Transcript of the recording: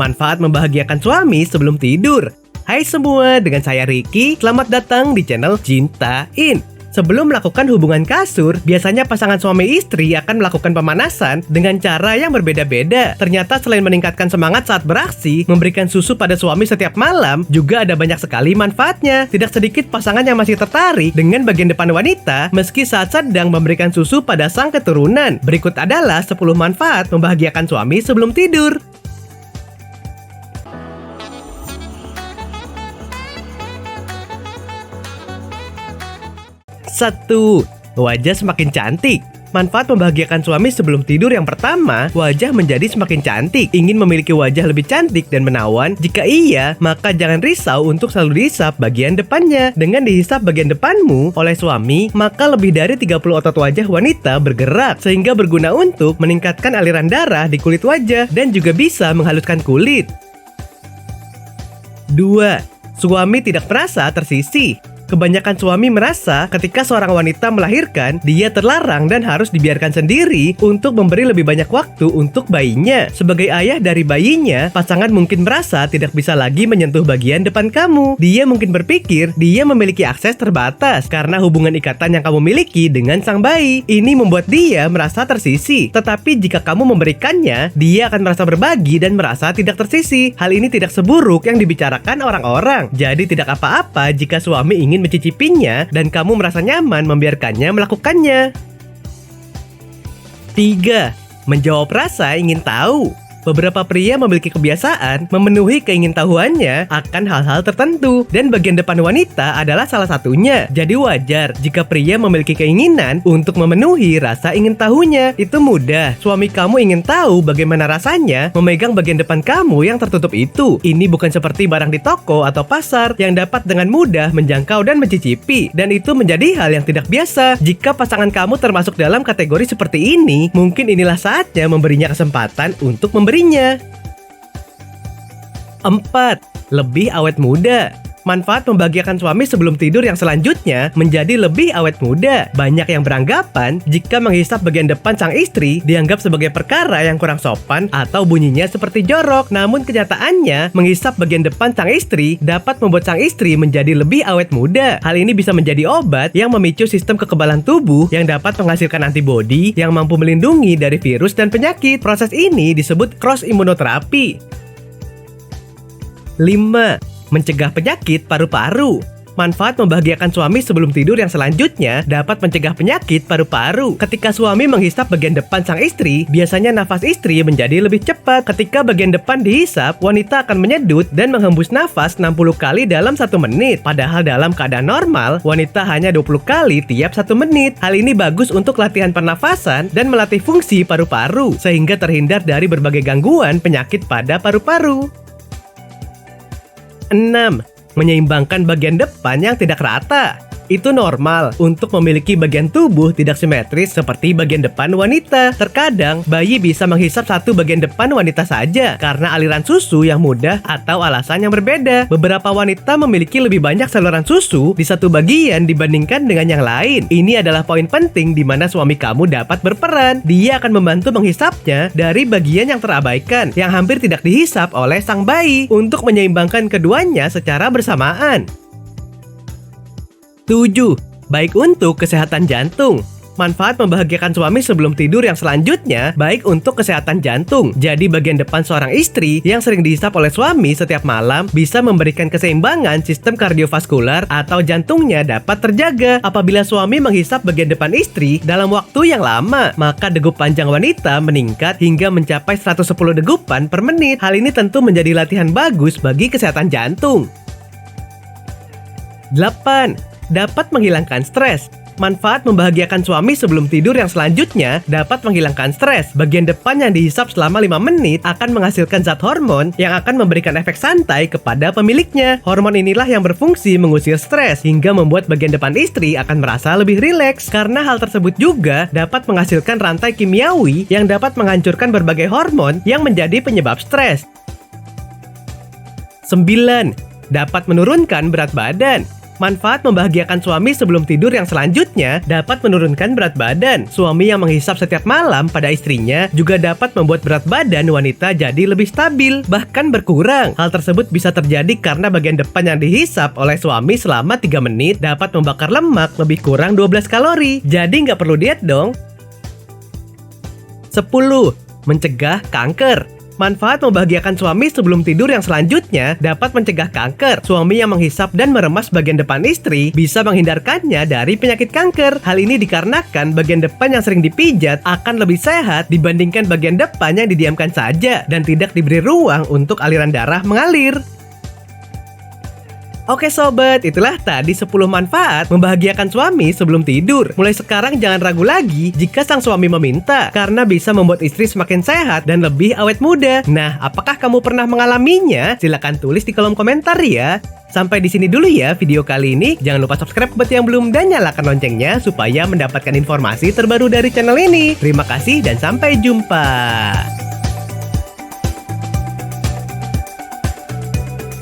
Manfaat membahagiakan suami sebelum tidur. Hai semua, dengan saya Ricky. Selamat datang di channel Cintain. Sebelum melakukan hubungan kasur, biasanya pasangan suami istri akan melakukan pemanasan dengan cara yang berbeda-beda. Ternyata selain meningkatkan semangat saat beraksi, memberikan susu pada suami setiap malam, juga ada banyak sekali manfaatnya. Tidak sedikit pasangan yang masih tertarik dengan bagian depan wanita, meski saat sedang memberikan susu pada sang keturunan. Berikut adalah 10 manfaat membahagiakan suami sebelum tidur. 1. Wajah semakin cantik. Manfaat membahagiakan suami sebelum tidur yang pertama, wajah menjadi semakin cantik. Ingin memiliki wajah lebih cantik dan menawan? Jika iya, maka jangan risau untuk selalu dihisap bagian depannya. Dengan dihisap bagian depanmu oleh suami, maka lebih dari 30 otot wajah wanita bergerak, sehingga berguna untuk meningkatkan aliran darah di kulit wajah dan juga bisa menghaluskan kulit. 2. Suami tidak merasa tersisih. Kebanyakan suami merasa ketika seorang wanita melahirkan, dia terlarang dan harus dibiarkan sendiri untuk memberi lebih banyak waktu untuk bayinya. Sebagai ayah dari bayinya, pasangan mungkin merasa tidak bisa lagi menyentuh bagian depan kamu. Dia mungkin berpikir dia memiliki akses terbatas karena hubungan ikatan yang kamu miliki dengan sang bayi. Ini membuat dia merasa tersisih. Tetapi jika kamu memberikannya, dia akan merasa berbagi dan merasa tidak tersisih. Hal ini tidak seburuk yang dibicarakan orang-orang. Jadi tidak apa-apa jika suami ingin mencicipinya dan kamu merasa nyaman membiarkannya melakukannya. 3. Menjawab rasa ingin tahu. Beberapa pria memiliki kebiasaan memenuhi keingintahuannya akan hal-hal tertentu, dan bagian depan wanita adalah salah satunya. Jadi wajar jika pria memiliki keinginan untuk memenuhi rasa ingin tahunya. Itu mudah. Suami kamu ingin tahu bagaimana rasanya memegang bagian depan kamu yang tertutup itu. Ini bukan seperti barang di toko atau pasar yang dapat dengan mudah menjangkau dan mencicipi, dan itu menjadi hal yang tidak biasa. Jika pasangan kamu termasuk dalam kategori seperti ini, mungkin inilah saatnya memberinya kesempatan untuk memberinya. 4. Lebih awet muda. Manfaat membahagiakan suami sebelum tidur yang selanjutnya menjadi lebih awet muda. Banyak yang beranggapan jika menghisap bagian depan sang istri dianggap sebagai perkara yang kurang sopan atau bunyinya seperti jorok. Namun kenyataannya, menghisap bagian depan sang istri dapat membuat sang istri menjadi lebih awet muda. Hal ini bisa menjadi obat yang memicu sistem kekebalan tubuh yang dapat menghasilkan antibodi yang mampu melindungi dari virus dan penyakit. Proses ini disebut cross immunotherapy. 5. Mencegah penyakit paru-paru. Manfaat membahagiakan suami sebelum tidur yang selanjutnya dapat mencegah penyakit paru-paru. Ketika suami menghisap bagian depan sang istri, biasanya nafas istri menjadi lebih cepat. Ketika bagian depan dihisap, wanita akan menyedut dan menghembus nafas 60 kali dalam 1 menit. Padahal dalam keadaan normal, wanita hanya 20 kali tiap 1 menit. Hal ini bagus untuk latihan pernafasan dan melatih fungsi paru-paru, sehingga terhindar dari berbagai gangguan penyakit pada paru-paru. 6. Menyeimbangkan bagian depan yang tidak rata. Itu normal untuk memiliki bagian tubuh tidak simetris seperti bagian depan wanita. Terkadang, bayi bisa menghisap satu bagian depan wanita saja karena aliran susu yang mudah atau alasan yang berbeda. Beberapa wanita memiliki lebih banyak saluran susu di satu bagian dibandingkan dengan yang lain. Ini adalah poin penting di mana suami kamu dapat berperan. Dia akan membantu menghisapnya dari bagian yang terabaikan, yang hampir tidak dihisap oleh sang bayi, untuk menyeimbangkan keduanya secara bersamaan. 7. Baik untuk kesehatan jantung. Manfaat membahagiakan suami sebelum tidur yang selanjutnya baik untuk kesehatan jantung. Jadi bagian depan seorang istri yang sering dihisap oleh suami setiap malam bisa memberikan keseimbangan sistem kardiovaskular atau jantungnya dapat terjaga. Apabila suami menghisap bagian depan istri dalam waktu yang lama, maka degup panjang wanita meningkat hingga mencapai 110 degupan per menit. Hal ini tentu menjadi latihan bagus bagi kesehatan jantung. 8. Dapat menghilangkan stres. Manfaat membahagiakan suami sebelum tidur yang selanjutnya dapat menghilangkan stres. Bagian depan yang dihisap selama 5 menit akan menghasilkan zat hormon yang akan memberikan efek santai kepada pemiliknya. Hormon inilah yang berfungsi mengusir stres hingga membuat bagian depan istri akan merasa lebih rileks. Karena hal tersebut juga dapat menghasilkan rantai kimiawi yang dapat menghancurkan berbagai hormon yang menjadi penyebab stres. 9. Dapat menurunkan berat badan. Manfaat membahagiakan suami sebelum tidur yang selanjutnya dapat menurunkan berat badan. Suami yang menghisap setiap malam pada istrinya juga dapat membuat berat badan wanita jadi lebih stabil, bahkan berkurang. Hal tersebut bisa terjadi karena bagian depan yang dihisap oleh suami selama 3 menit dapat membakar lemak lebih kurang 12 kalori. Jadi nggak perlu diet dong. 10. Mencegah kanker. Manfaat membahagiakan suami sebelum tidur yang selanjutnya dapat mencegah kanker. Suami yang menghisap dan meremas bagian depan istri bisa menghindarkannya dari penyakit kanker. Hal ini dikarenakan bagian depan yang sering dipijat akan lebih sehat dibandingkan bagian depan yang didiamkan saja dan tidak diberi ruang untuk aliran darah mengalir. Oke sobat, itulah tadi 10 manfaat membahagiakan suami sebelum tidur. Mulai sekarang jangan ragu lagi jika sang suami meminta, karena bisa membuat istri semakin sehat dan lebih awet muda. Nah, apakah kamu pernah mengalaminya? Silahkan tulis di kolom komentar ya. Sampai di sini dulu ya video kali ini. Jangan lupa subscribe buat yang belum dan nyalakan loncengnya supaya mendapatkan informasi terbaru dari channel ini. Terima kasih dan sampai jumpa.